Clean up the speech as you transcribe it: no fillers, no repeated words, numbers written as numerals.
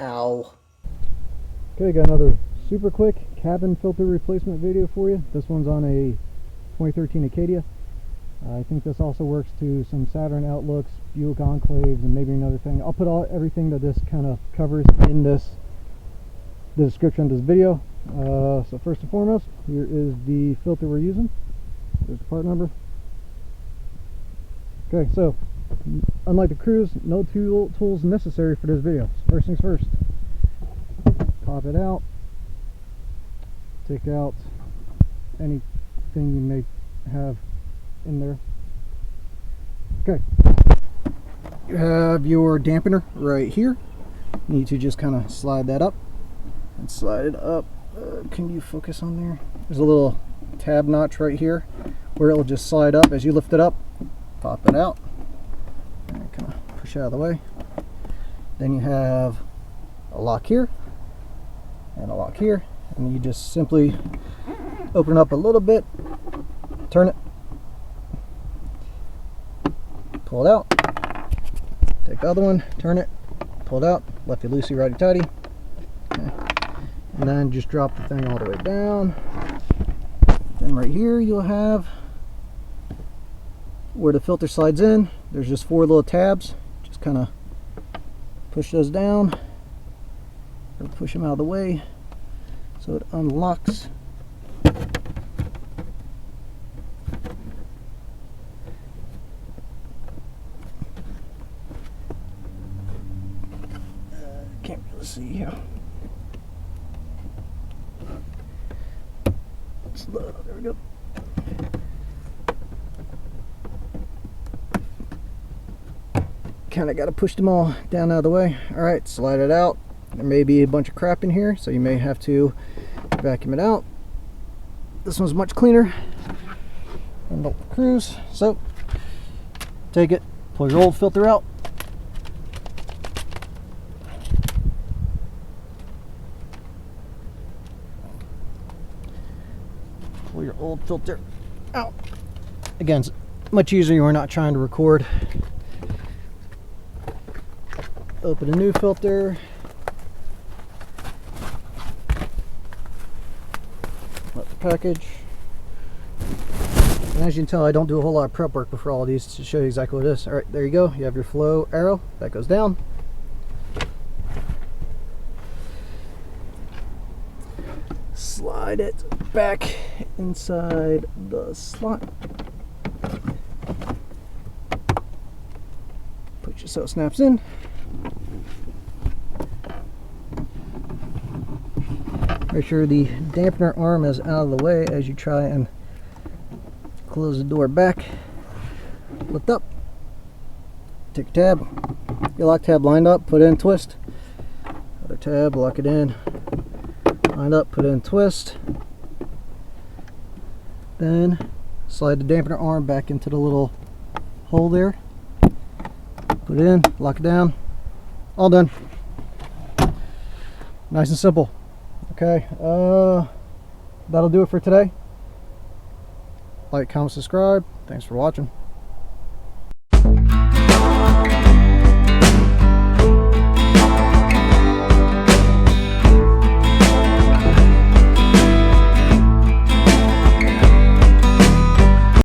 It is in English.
Ow. Okay, got another super quick cabin filter replacement video for you. This one's on a 2013 Acadia. I think this also works to some Saturn Outlooks, Buick Enclaves, and maybe another thing. I'll put everything that this kind of covers in the description of this video. So first and foremost, here is the filter we're using. There's the part number. Okay, so unlike the Cruise, no tools necessary for this video. So first things first, pop it out, take out anything you may have in there. Okay, you have your dampener right here. You need to just kind of slide that up and slide it up. Can you focus on there? There's a little tab notch right here where it will just slide up as you lift it up. Pop it out and kind of push it out of the way. Then you have a lock here and a lock here, and you just simply open it up a little bit, turn it, pull it out, take the other one, turn it, pull it out, lefty loosey, righty tighty, okay. And then just drop the thing all the way down. Then right here you'll have where the filter slides in. There's just 4 little tabs. Just kind of push those down or push them out of the way so it unlocks. Can't really see here. Slow, there we go. Kind of got to push them all down out of the way. All right, slide it out. There may be a bunch of crap in here, so you may have to vacuum it out. This one's much cleaner than the Cruise. So take it, pull your old filter out. Pull your old filter out. Again, it's much easier when we're not trying to record. Open a new filter. Let the package. And as you can tell, I don't do a whole lot of prep work before all of these to show you exactly what it is. Alright, there you go. You have your flow arrow. That goes down. Slide it back inside the slot. Push it so it snaps in. Make sure the dampener arm is out of the way as you try and close the door back. Lift up. Take your tab. Your lock tab lined up, put it in, twist. Other tab, lock it in. Line up, put it in, twist. Then slide the dampener arm back into the little hole there. Put it in, lock it down. All done. Nice and simple. Okay, that'll do it for today. Like, comment, subscribe. Thanks for watching.